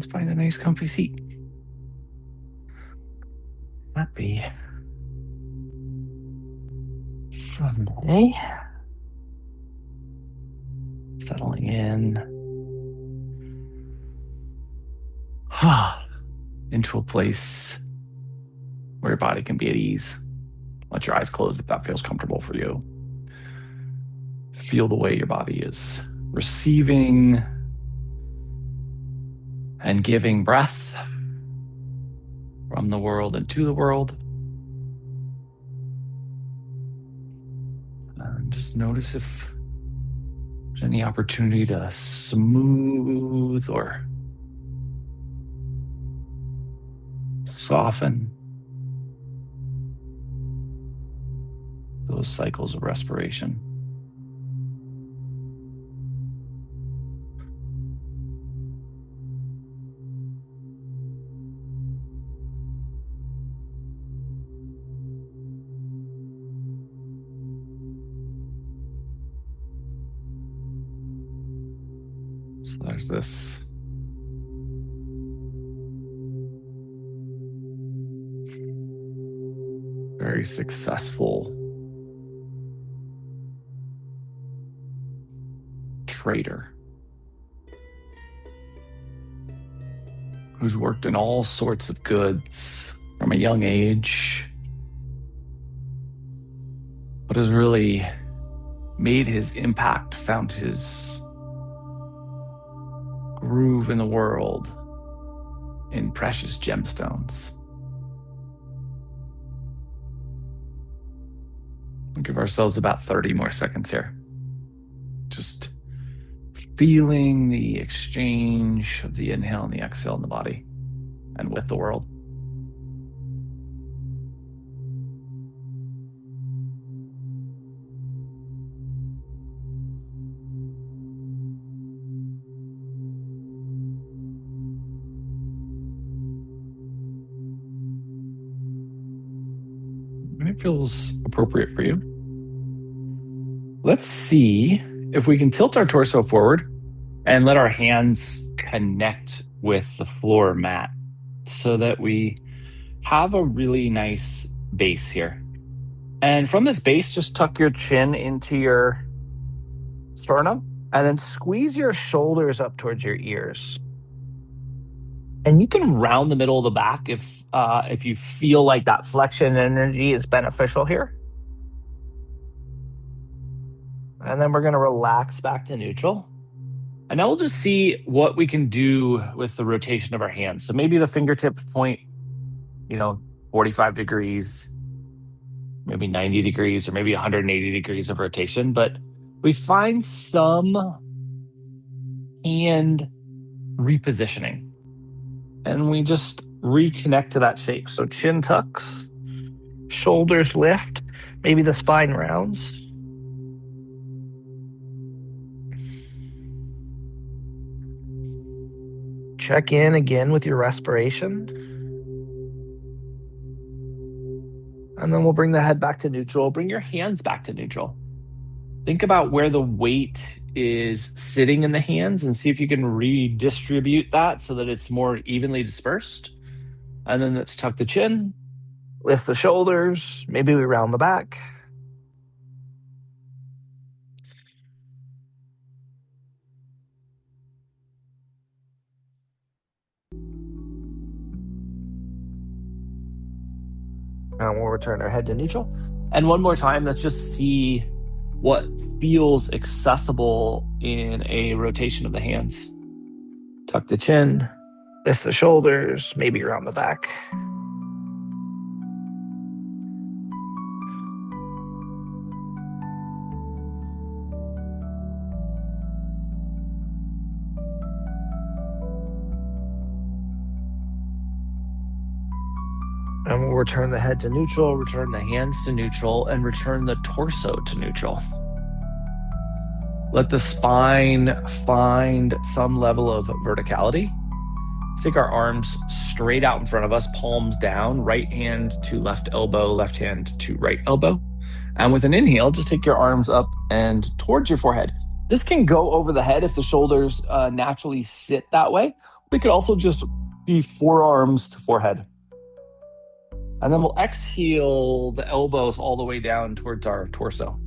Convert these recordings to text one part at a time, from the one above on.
Let's find a nice comfy seat. Happy Sunday. Settling in. Into a place where your body can be at ease. Let your eyes close if that feels comfortable for you. Feel the way your body is receiving and giving breath from the world into the world. And just notice if there's any opportunity to smooth or soften those cycles of respiration. So there's this very successful trader who's worked in all sorts of goods from a young age, but has really made his impact, found his groove in the world in precious gemstones. We'll give ourselves about 30 more seconds here. Just feeling the exchange of the inhale and the exhale in the body and with the world. When it feels appropriate for you, let's see if we can tilt our torso forward and let our hands connect with the floor mat so that we have a really nice base here. And from this base, just tuck your chin into your sternum and then squeeze your shoulders up towards your ears. And you can round the middle of the back if you feel like that flexion energy is beneficial here. And then we're going to relax back to neutral. And now we'll just see what we can do with the rotation of our hands. So maybe the fingertip point, 45 degrees, maybe 90 degrees, or maybe 180 degrees of rotation. But we find some hand repositioning. And we just reconnect to that shape. So chin tucks, shoulders lift, maybe the spine rounds. Check in again with your respiration. And then we'll bring the head back to neutral. Bring your hands back to neutral. Think about where the weight is sitting in the hands and see if you can redistribute that so that it's more evenly dispersed. And then let's tuck the chin, lift the shoulders, maybe we round the back. And we'll return our head to neutral. And one more time, let's just see what feels accessible in a rotation of the hands. Tuck the chin, lift the shoulders, maybe around the back. And we'll return the head to neutral, return the hands to neutral, and return the torso to neutral. Let the spine find some level of verticality. Take our arms straight out in front of us, palms down, right hand to left elbow, left hand to right elbow. And with an inhale, just take your arms up and towards your forehead. This can go over the head if the shoulders naturally sit that way. We could also just be forearms to forehead. And then we'll exhale the elbows all the way down towards our torso.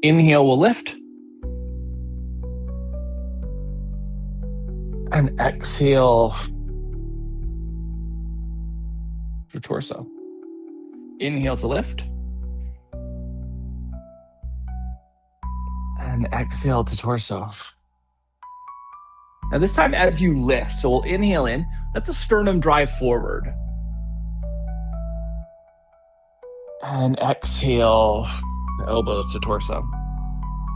Inhale, we'll lift. And exhale your torso. Inhale to lift. And exhale to torso. Now this time as you lift, so we'll inhale in, let the sternum drive forward. And exhale, the elbows to torso.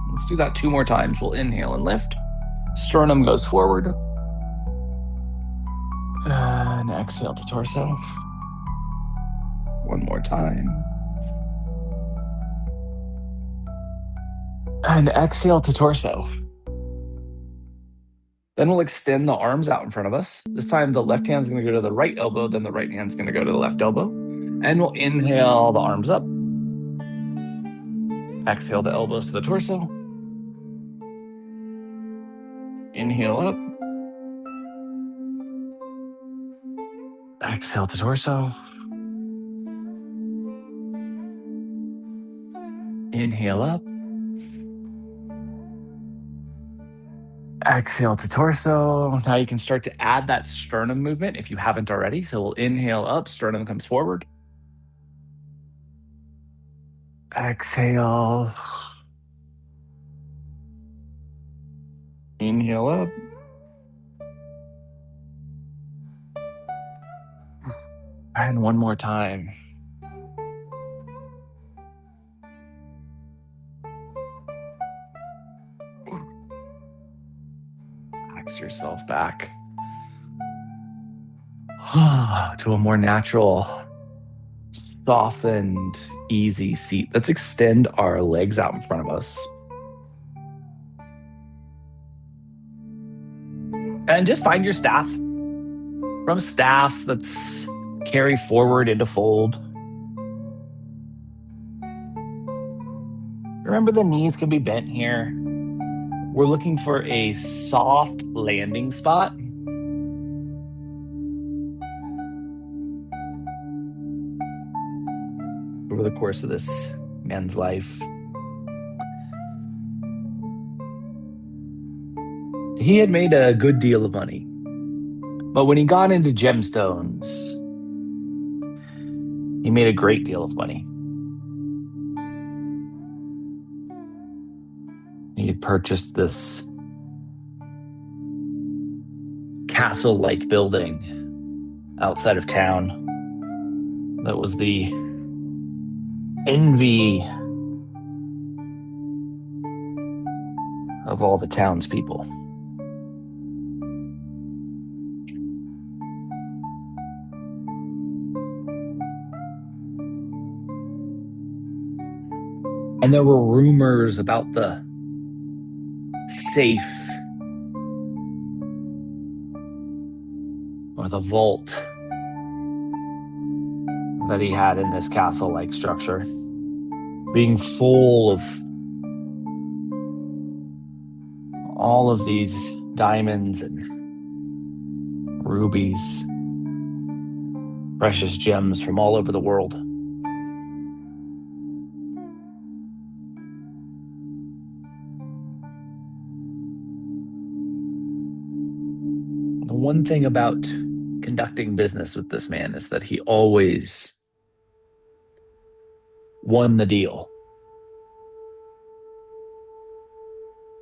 Let's do that 2 more times. We'll inhale and lift. Sternum goes forward. And exhale to torso. 1 more time. And exhale to torso. Then we'll extend the arms out in front of us. This time the left hand's going to go to the right elbow, then the right hand's going to go to the left elbow. And we'll inhale the arms up. Exhale the elbows to the torso. Inhale up. Exhale to torso. Inhale up. Exhale to torso. Now you can start to add that sternum movement if you haven't already. So we'll inhale up, sternum comes forward. Exhale. Inhale up. And 1 more time. Relax yourself back to a more natural, softened, easy seat. Let's extend our legs out in front of us. And just find your staff. From staff, let's carry forward into fold. Remember, the knees can be bent here. We're looking for a soft landing spot. Over the course of this man's life, he had made a good deal of money. But when he got into gemstones, he made a great deal of money. He had purchased this castle-like building outside of town that was the envy of all the townspeople. And there were rumors about the safe or the vault that he had in this castle-like structure, being full of all of these diamonds and rubies, precious gems from all over the world. The one thing about conducting business with this man is that he always won the deal.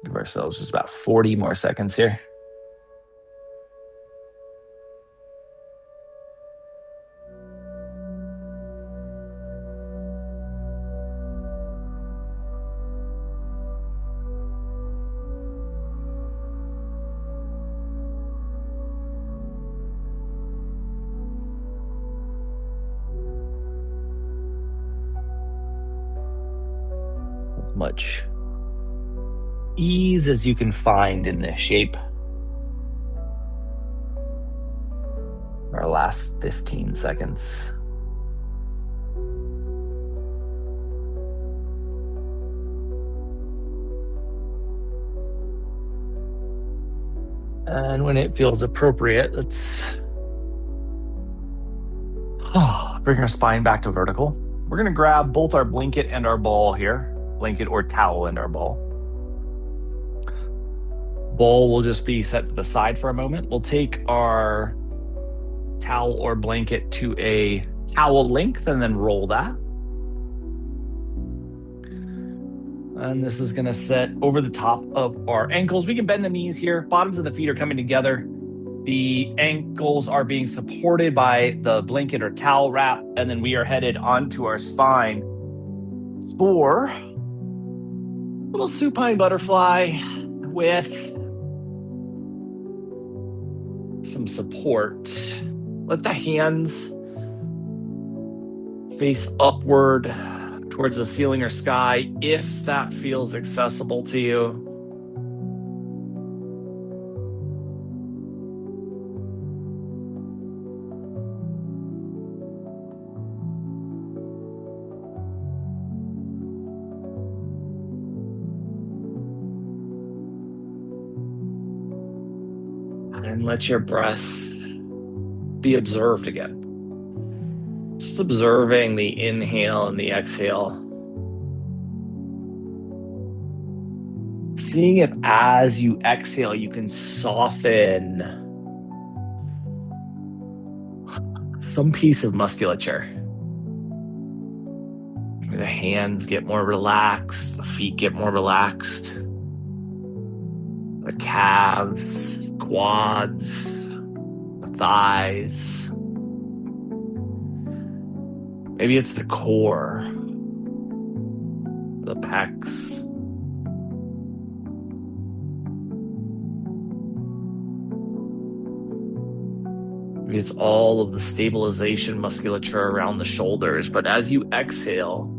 Give ourselves just about 40 more seconds here. As much ease as you can find in this shape. Our last 15 seconds. And when it feels appropriate, let's bring our spine back to vertical. We're going to grab both our blanket and our ball here. Blanket or towel and our ball. Ball will just be set to the side for a moment. We'll take our towel or blanket to a towel length and then roll that. And this is going to sit over the top of our ankles. We can bend the knees here. Bottoms of the feet are coming together. The ankles are being supported by the blanket or towel wrap, and then we are headed onto our spine for a little supine butterfly with some support. Let the hands face upward towards the ceiling or sky if that feels accessible to you. And let your breath be observed again. Just observing the inhale and the exhale. Seeing if as you exhale, you can soften some piece of musculature. The hands get more relaxed, the feet get more relaxed, the calves, quads, the thighs. Maybe it's the core, the pecs. Maybe it's all of the stabilization musculature around the shoulders. But as you exhale,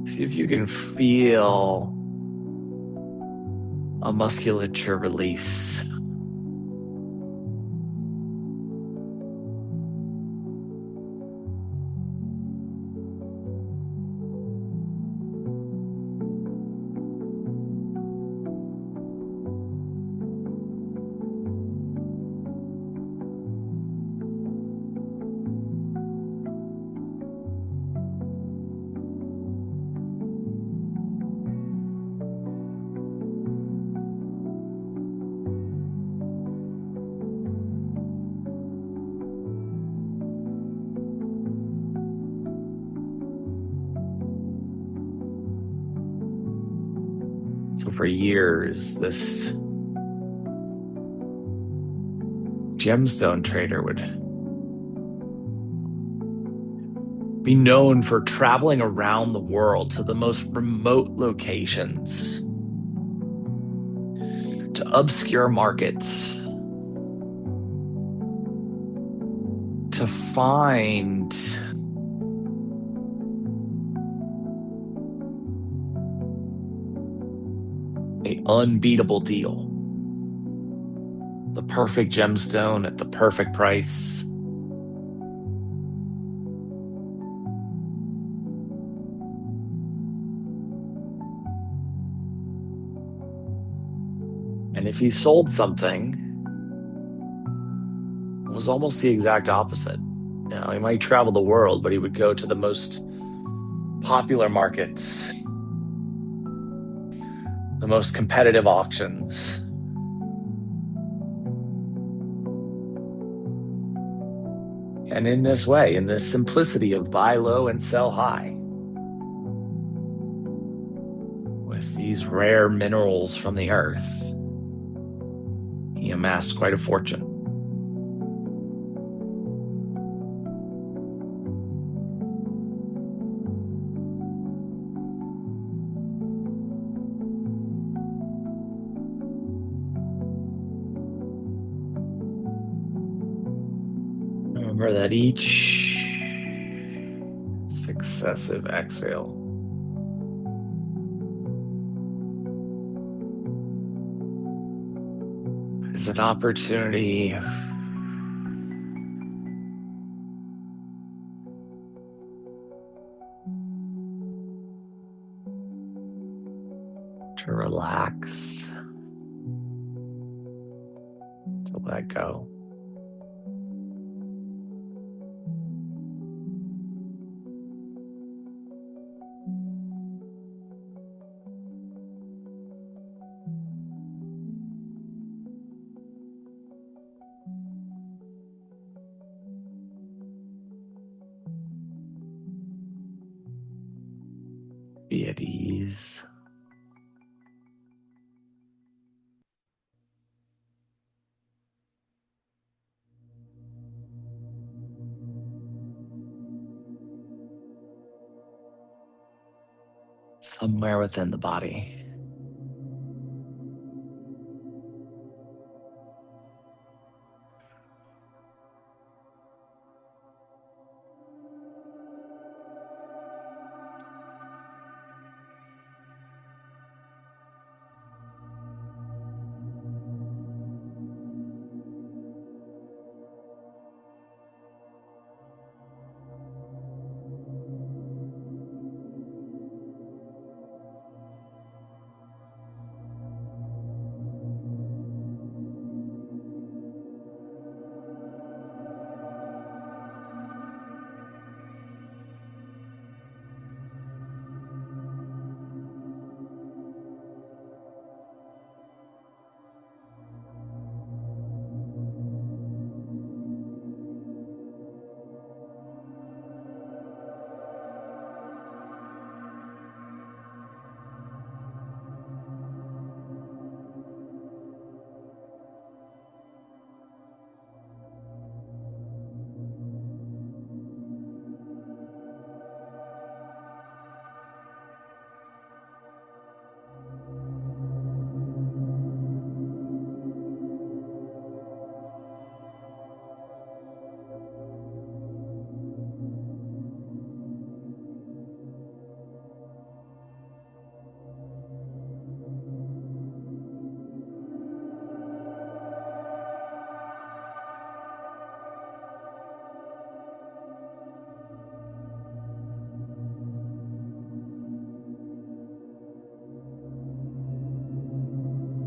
see if you can feel a musculature release. So for years, this gemstone trader would be known for traveling around the world to the most remote locations, to obscure markets, to find an unbeatable deal. The perfect gemstone at the perfect price. And if he sold something, it was almost the exact opposite. You know, he might travel the world, but he would go to the most popular markets, the most competitive auctions. And in this way, in this simplicity of buy low and sell high, with these rare minerals from the earth, he amassed quite a fortune. Remember that each successive exhale is an opportunity relax, to let go. Be at ease. Somewhere within the body.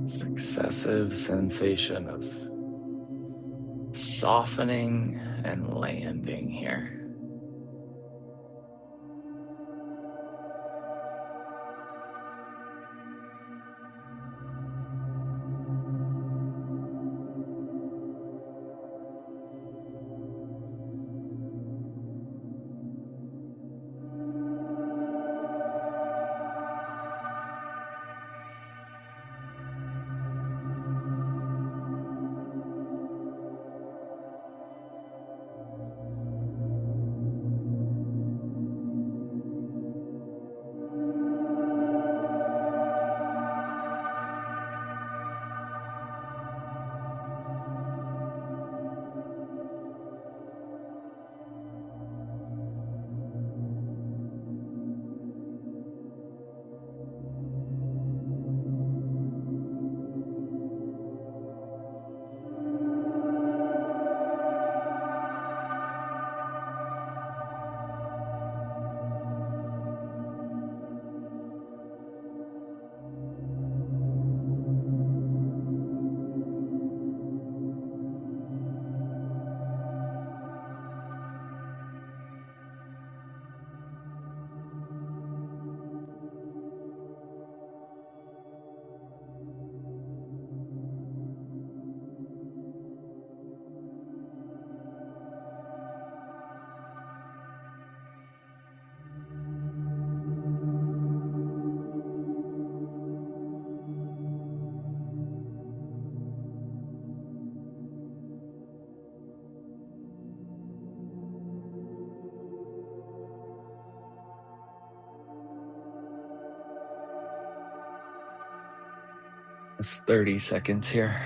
Successive sensation of softening and landing here. It's 30 seconds here.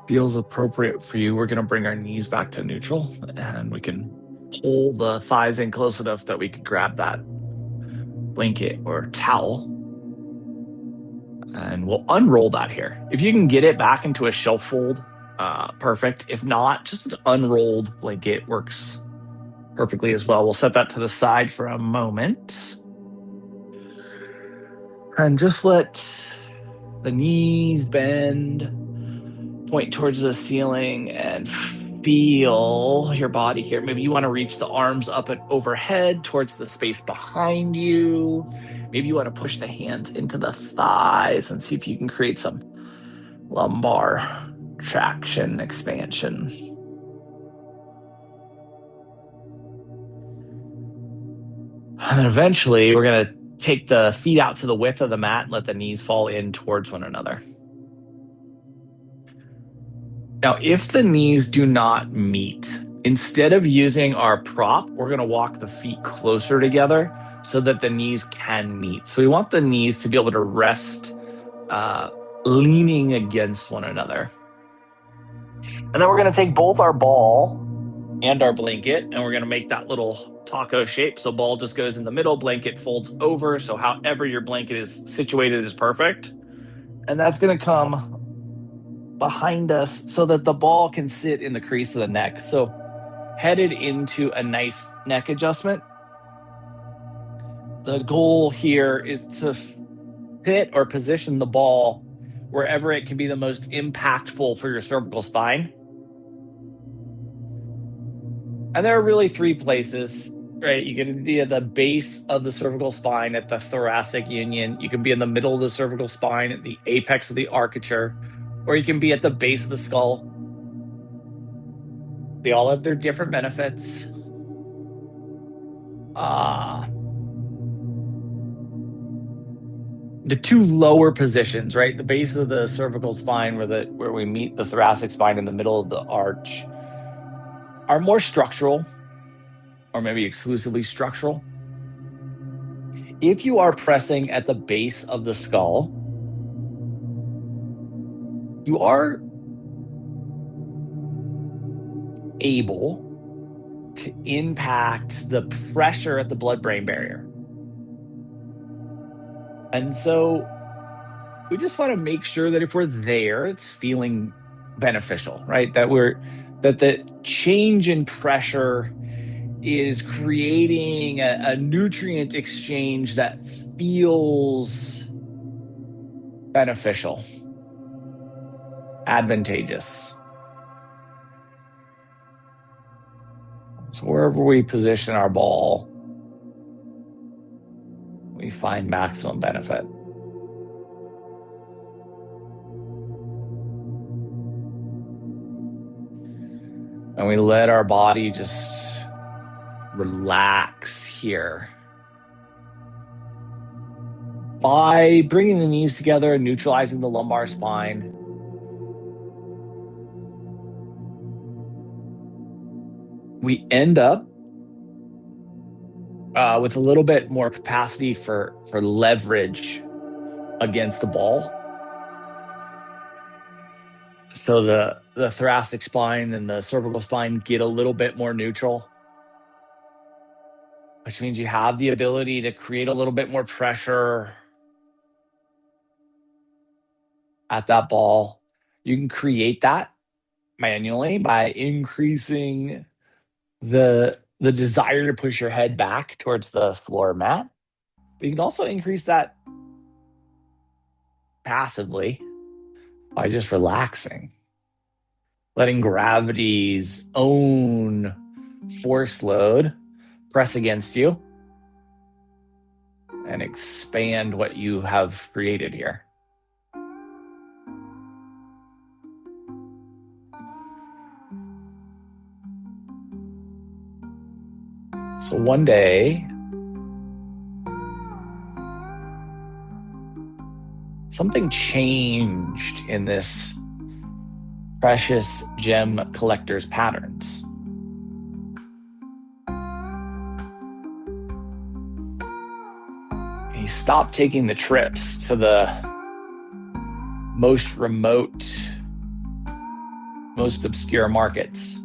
feels appropriate for you, we're going to bring our knees back to neutral, and we can pull the thighs in close enough that we can grab that blanket or towel. And we'll unroll that here. If you can get it back into a shelf fold, perfect. If not, just an unrolled blanket works perfectly as well. We'll set that to the side for a moment. And just let the knees bend, point towards the ceiling, and feel your body here. Maybe you want to reach the arms up and overhead towards the space behind you. Maybe you want to push the hands into the thighs and see if you can create some lumbar traction, expansion. And then eventually we're going to take the feet out to the width of the mat and let the knees fall in towards one another. Now, if the knees do not meet, instead of using our prop, we're going to walk the feet closer together so that the knees can meet. So we want the knees to be able to rest leaning against one another. And then we're going to take both our ball and our blanket, and we're going to make that little taco shape. So ball just goes in the middle, blanket folds over. So however your blanket is situated is perfect. And that's going to come behind us so that the ball can sit in the crease of the neck. So headed into a nice neck adjustment. The goal here is to fit or position the ball wherever it can be the most impactful for your cervical spine. And there are really three places, right? You can be at the base of the cervical spine at the thoracic union. You can be in the middle of the cervical spine at the apex of the armature, or you can be at the base of the skull. They all have their different benefits. The two lower positions, right? The base of the cervical spine where we meet the thoracic spine in the middle of the arch are more structural, or maybe exclusively structural. If you are pressing at the base of the skull, you are able to impact the pressure at the blood-brain barrier. And so we just want to make sure that if we're there, it's feeling beneficial, right? That the change in pressure is creating a nutrient exchange that feels beneficial, advantageous. So wherever we position our ball, we find maximum benefit. And we let our body just relax here. By bringing the knees together and neutralizing the lumbar spine, we end up with a little bit more capacity for leverage against the ball. So the thoracic spine and the cervical spine get a little bit more neutral, which means you have the ability to create a little bit more pressure at that ball. You can create that manually by increasing the desire to push your head back towards the floor mat. But you can also increase that passively by just relaxing, letting gravity's own force load press against you and expand what you have created here. So one day, something changed in this precious gem collector's patterns. He stopped taking the trips to the most remote most obscure markets.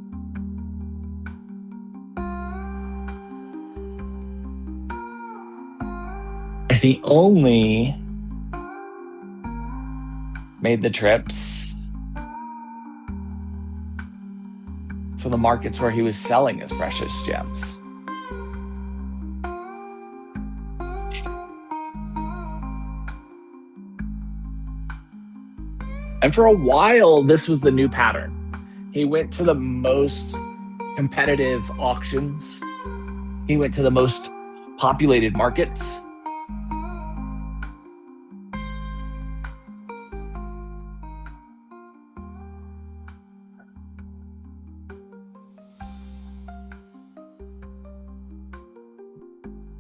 And he only made the trips to the markets where he was selling his precious gems. And for a while, this was the new pattern. He went to the most competitive auctions. He went to the most populated markets.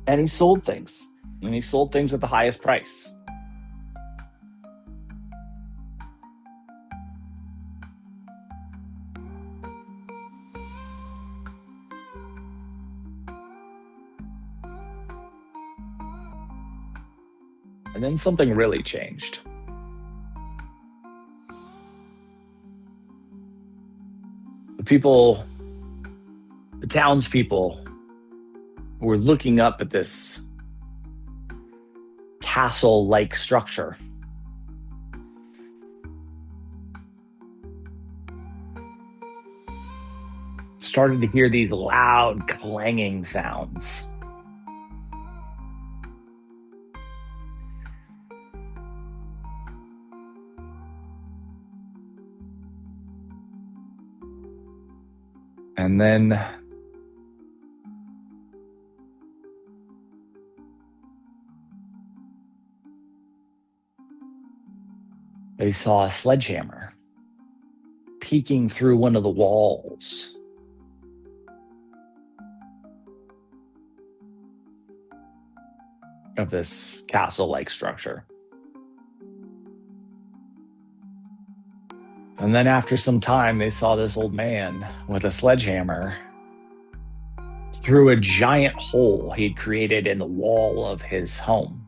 And he sold things. And he sold things at the highest price. And then something really changed. The townspeople were looking up at this castle-like structure. Started to hear these loud clanging sounds. And then they saw a sledgehammer peeking through one of the walls. Of this castle-like structure. And then after some time, they saw this old man with a sledgehammer through a giant hole he'd created in the wall of his home.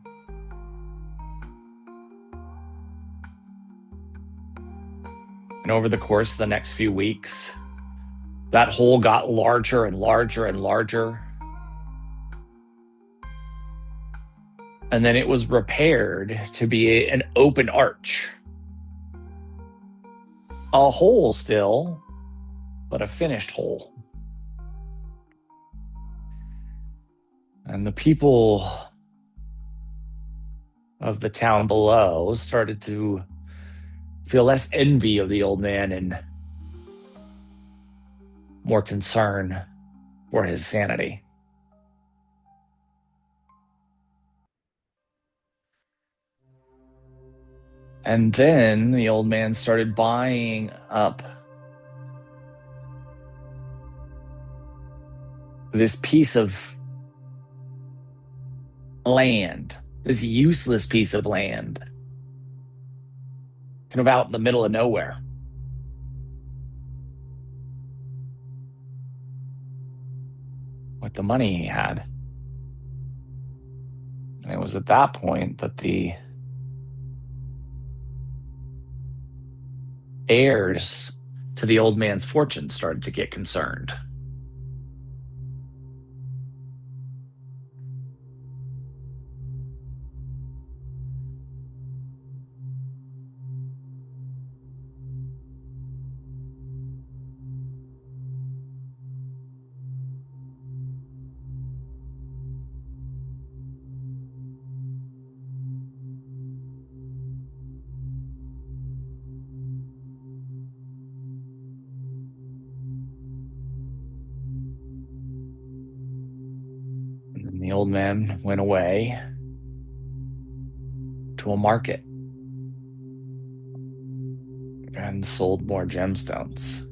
And over the course of the next few weeks, that hole got larger and larger and larger. And then it was repaired to be an open arch. A hole still, but a finished hole. And the people of the town below started to feel less envy of the old man and more concern for his sanity. And then the old man started buying up this piece of land, this useless piece of land, kind of out in the middle of nowhere. With the money he had. And it was at that point that the heirs to the old man's fortune started to get concerned. And then the old man went away to a market and sold more gemstones.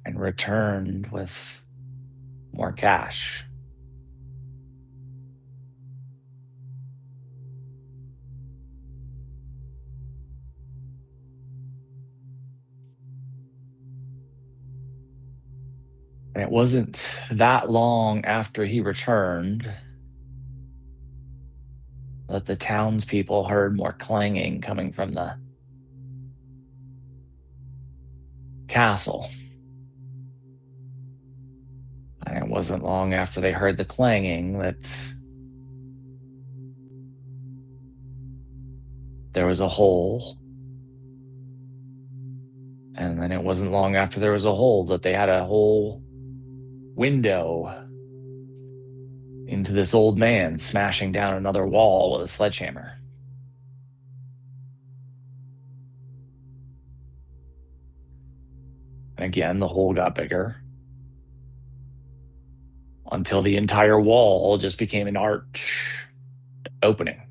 And returned with more cash. And it wasn't that long after he returned that the townspeople heard more clanging coming from the castle. And it wasn't long after they heard the clanging that there was a hole. And then it wasn't long after there was a hole that they had a whole window into this old man smashing down another wall with a sledgehammer. And again, the hole got bigger until the entire wall just became an arch opening.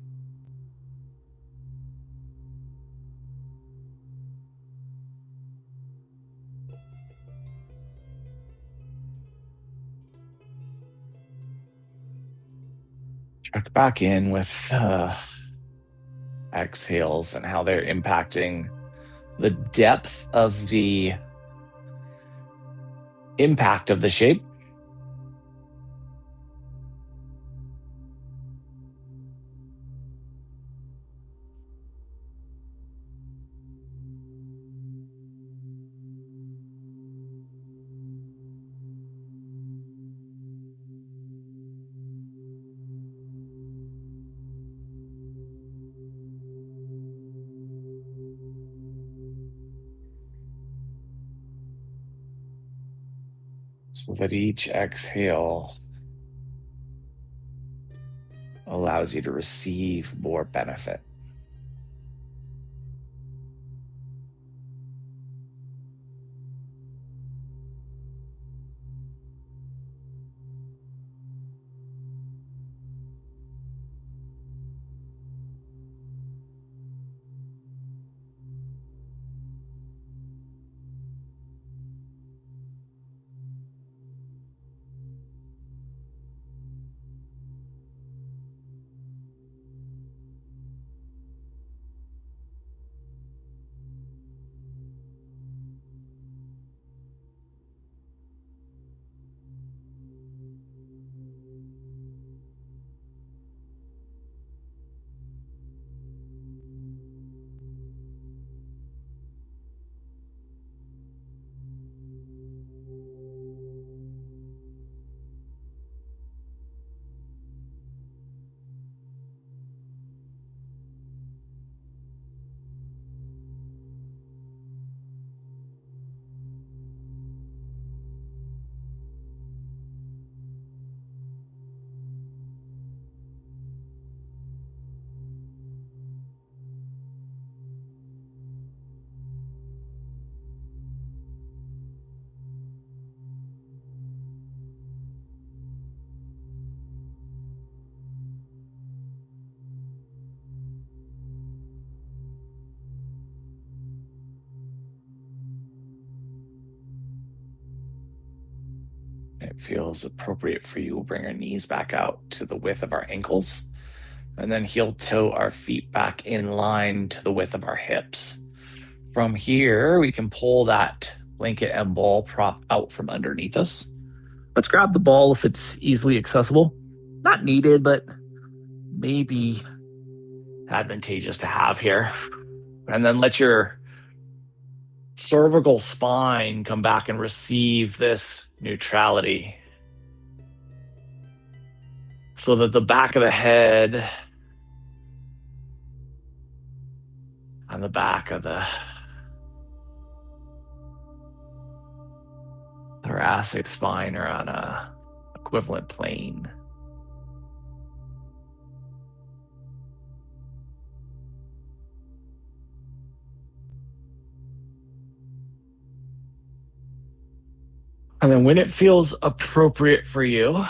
Check back in with exhales and how they're impacting the depth of the impact of the shape. So that each exhale allows you to receive more benefit. It feels appropriate for you. We'll bring our knees back out to the width of our ankles, and then heel toe our feet back in line to the width of our hips. From here, we can pull that blanket and ball prop out from underneath us. Let's grab the ball if it's easily accessible. Not needed, but maybe advantageous to have here. And then let your cervical spine come back and receive this neutrality so that the back of the head and the back of the thoracic spine are on a equivalent plane. And then when it feels appropriate for you,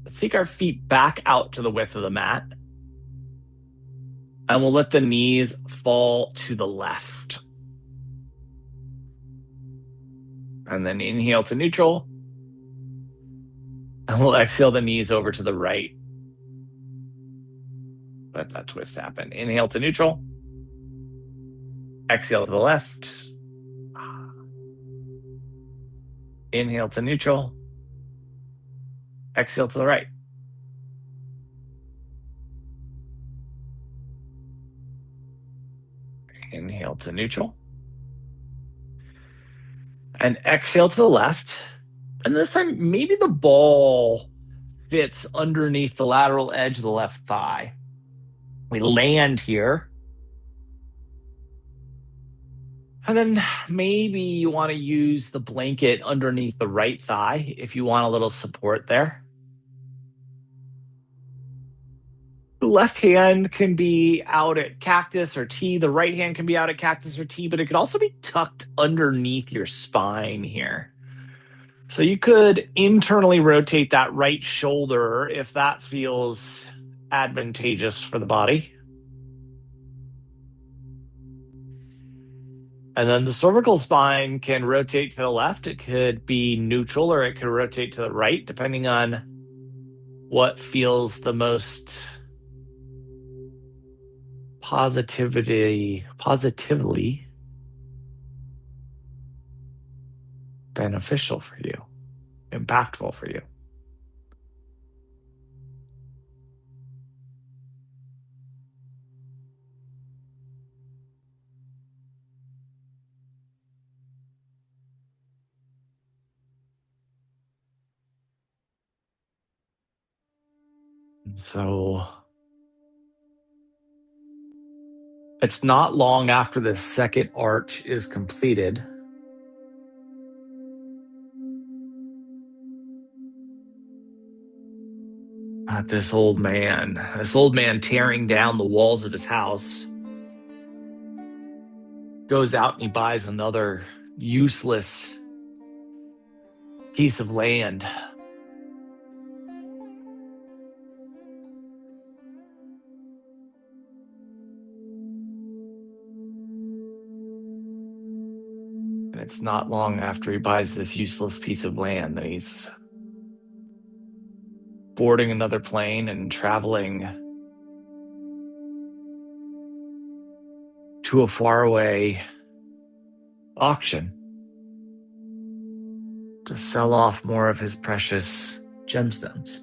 let's take our feet back out to the width of the mat. And we'll let the knees fall to the left. And then inhale to neutral. And we'll exhale the knees over to the right. Let that twist happen. Inhale to neutral. Exhale to the left. Inhale to neutral. Exhale to the right. Inhale to neutral. And exhale to the left. And this time, maybe the ball fits underneath the lateral edge of the left thigh. We land here. And then maybe you want to use the blanket underneath the right thigh if you want a little support there. The left hand can be out at cactus or T. The right hand can be out at cactus or T, but it could also be tucked underneath your spine here. So you could internally rotate that right shoulder if that feels advantageous for the body. And then the cervical spine can rotate to the left. It could be neutral or it could rotate to the right, depending on what feels the most positively beneficial for you, impactful for you. So it's not long after the second arch is completed that this old man tearing down the walls of his house, goes out and he buys another useless piece of land. And it's not long after he buys this useless piece of land that he's boarding another plane and traveling to a faraway auction to sell off more of his precious gemstones.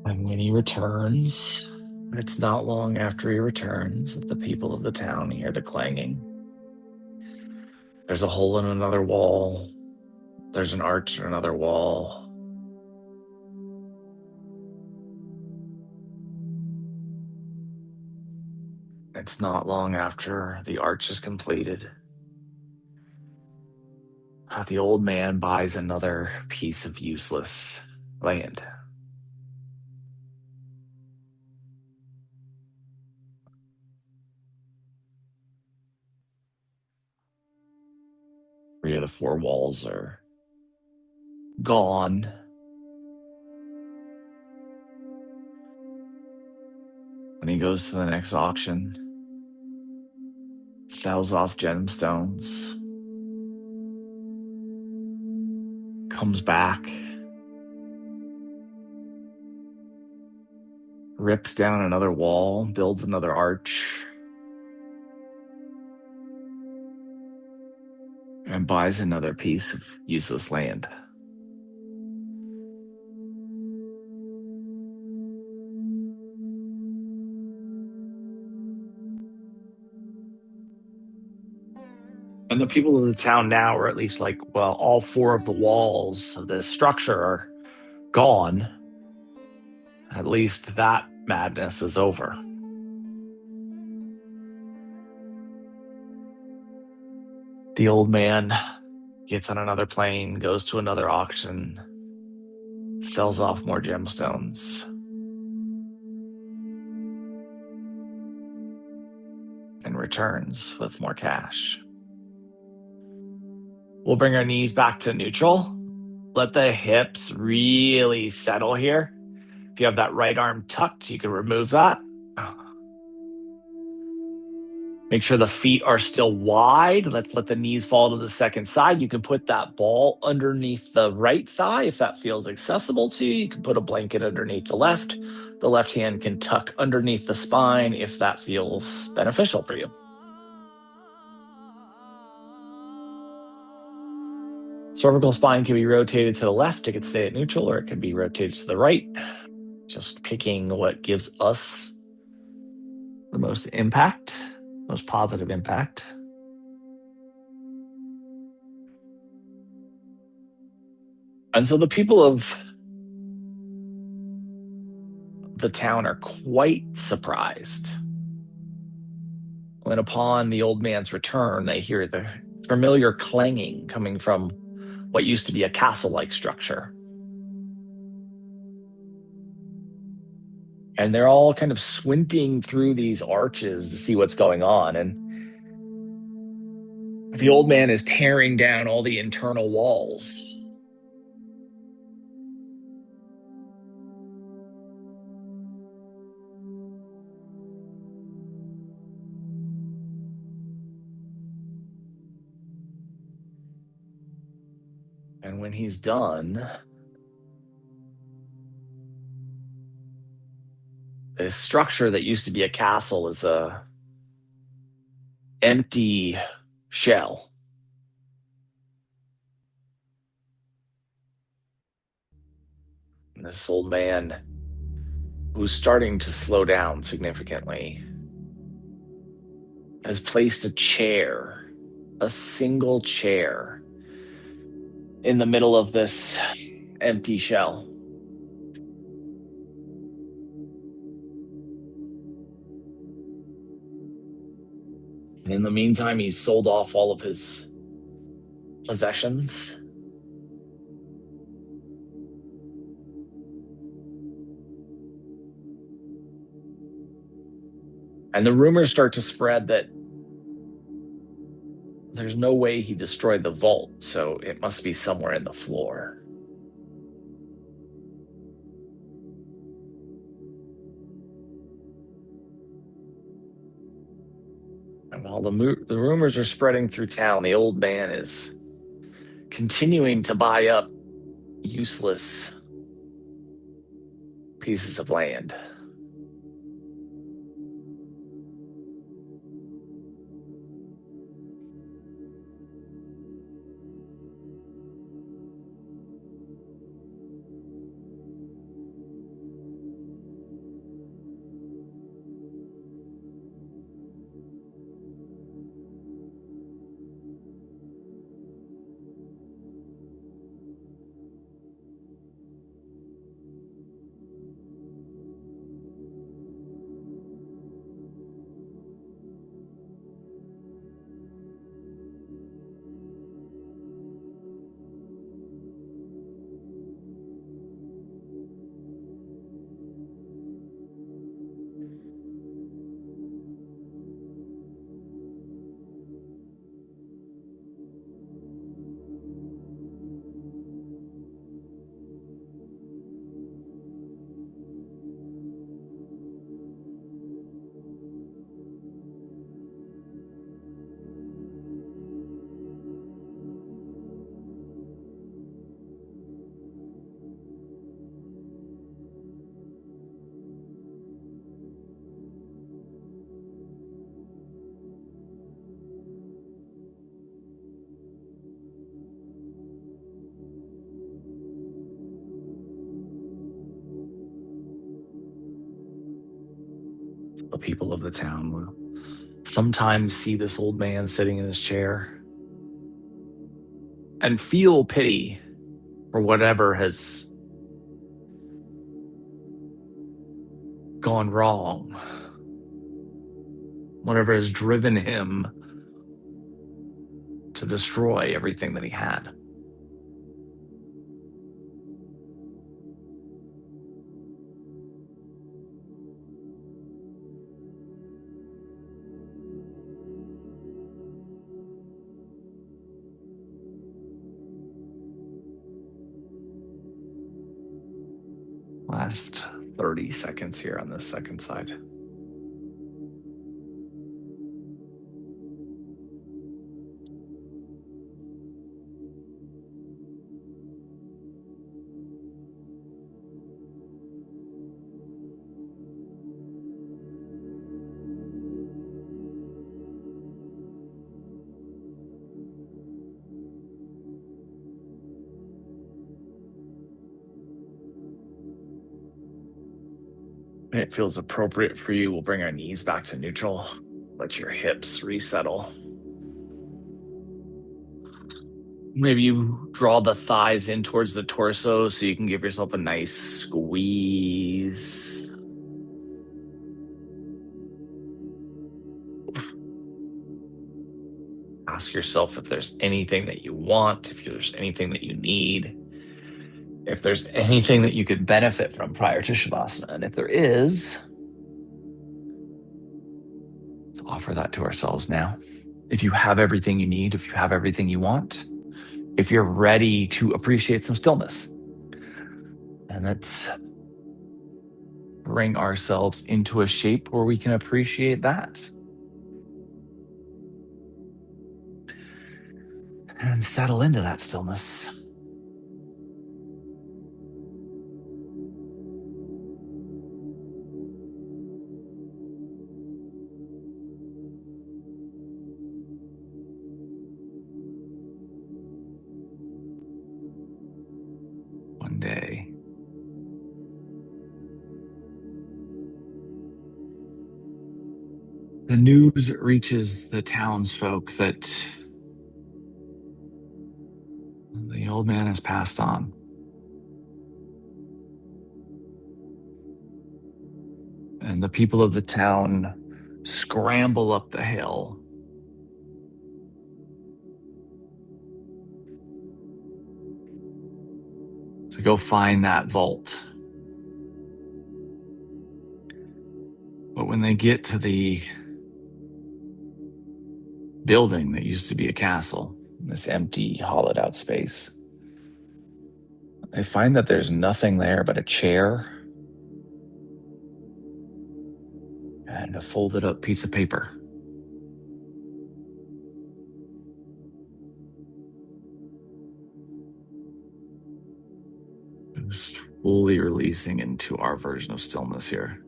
And when he returns, it's not long after he returns that the people of the town hear the clanging. There's a hole in another wall. There's an arch in another wall. It's not long after the arch is completed that the old man buys another piece of useless land. Three of the four walls are gone. When he goes to the next auction, sells off gemstones, comes back, rips down another wall, builds another arch, and buys another piece of useless land. And the people of the town now are at least like, well, all four of the walls of this structure are gone. At least that madness is over. The old man gets on another plane, goes to another auction, sells off more gemstones, and returns with more cash. We'll bring our knees back to neutral. Let the hips really settle here. If you have that right arm tucked, you can remove that. Make sure the feet are still wide. Let's let the knees fall to the second side. You can put that ball underneath the right thigh if that feels accessible to you. You can put a blanket underneath the left. The left hand can tuck underneath the spine if that feels beneficial for you. Cervical spine can be rotated to the left. It can stay at neutral, or it can be rotated to the right. Just picking what gives us the most impact, most positive impact. And so the people of the town are quite surprised when, upon the old man's return, they hear the familiar clanging coming from what used to be a castle-like structure. And they're all kind of squinting through these arches to see what's going on. And the old man is tearing down all the internal walls. And when he's done, this structure that used to be a castle is a empty shell. And this old man, who's starting to slow down significantly, has placed a chair, a single chair, in the middle of this empty shell. And in the meantime, he's sold off all of his possessions. And the rumors start to spread that there's no way he destroyed the vault, so it must be somewhere in the floor. And while the rumors are spreading through town, the old man is continuing to buy up useless pieces of land. the people of the town will sometimes see this old man sitting in his chair and feel pity for whatever has gone wrong, whatever has driven him to destroy everything that he had. Last 30 seconds here on this second side. When it feels appropriate for you, we'll bring our knees back to neutral. Let your hips resettle. Maybe you draw the thighs in towards the torso so you can give yourself a nice squeeze. Ask yourself if there's anything that you want, if there's anything that you need, if there's anything that you could benefit from prior to Shavasana. And if there is, let's offer that to ourselves now. If you have everything you need, if you have everything you want, if you're ready to appreciate some stillness. And let's bring ourselves into a shape where we can appreciate that. And settle into that stillness. One day, the news reaches the townsfolk that the old man has passed on. And the people of the town scramble up the hill to go find that vault. But when they get to the building that used to be a castle, this empty, hollowed out space, they find that there's nothing there but a chair and a folded up piece of paper. Just fully releasing into our version of stillness here.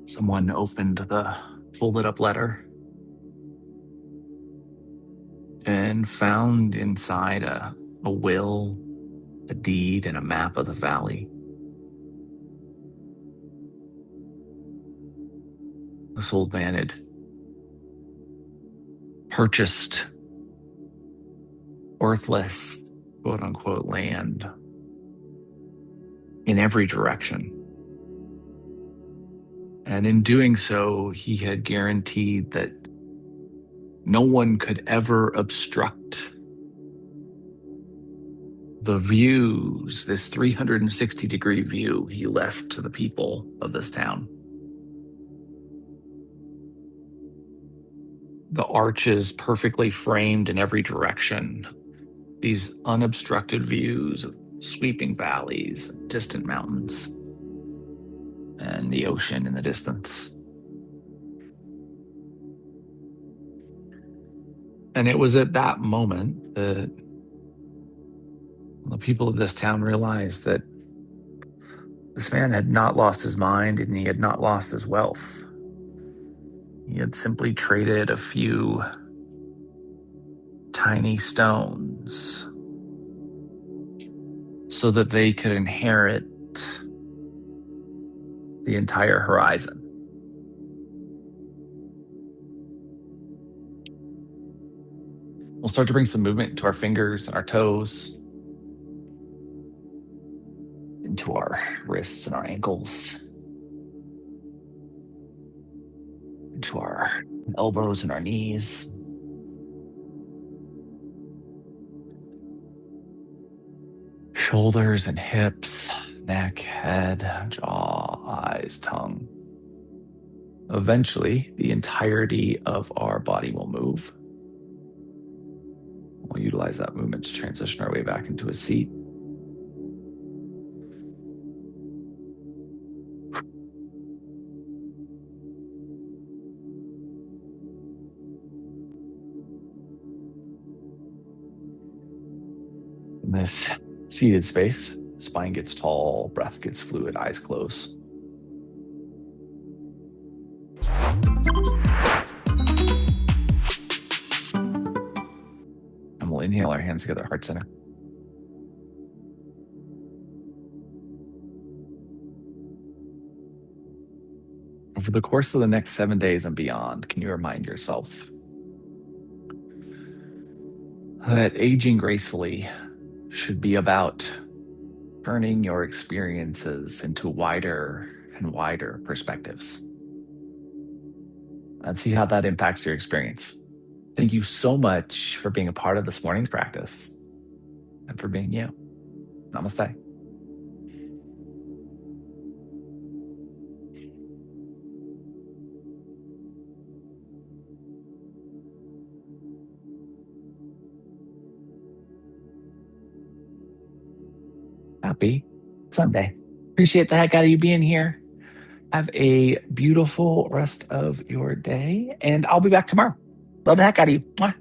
Someone opened the folded up letter and found inside a will, a deed, and a map of the valley. This old man had purchased worthless, quote unquote, land in every direction. And in doing so, he had guaranteed that no one could ever obstruct the views, this 360-degree view he left to the people of this town. The arches perfectly framed in every direction, these unobstructed views of sweeping valleys, distant mountains, and the ocean in the distance. And it was at that moment that the people of this town realized that this man had not lost his mind and he had not lost his wealth. He had simply traded a few tiny stones so that they could inherit the entire horizon. We'll start to bring some movement into our fingers and our toes, into our wrists and our ankles, into our elbows and our knees. Shoulders and hips, neck, head, jaw, eyes, tongue. Eventually, the entirety of our body will move. We'll utilize that movement to transition our way back into a seat. In this seated space, spine gets tall, breath gets fluid, eyes close. And we'll inhale our hands together, heart center. Over the course of the next 7 days and beyond, can you remind yourself that aging gracefully should be about turning your experiences into wider and wider perspectives, and see how that impacts your experience. Thank you so much for being a part of this morning's practice and for being you. Namaste. Happy Sunday. Appreciate the heck out of you being here. Have a beautiful rest of your day, and I'll be back tomorrow. Love the heck out of you. Mwah.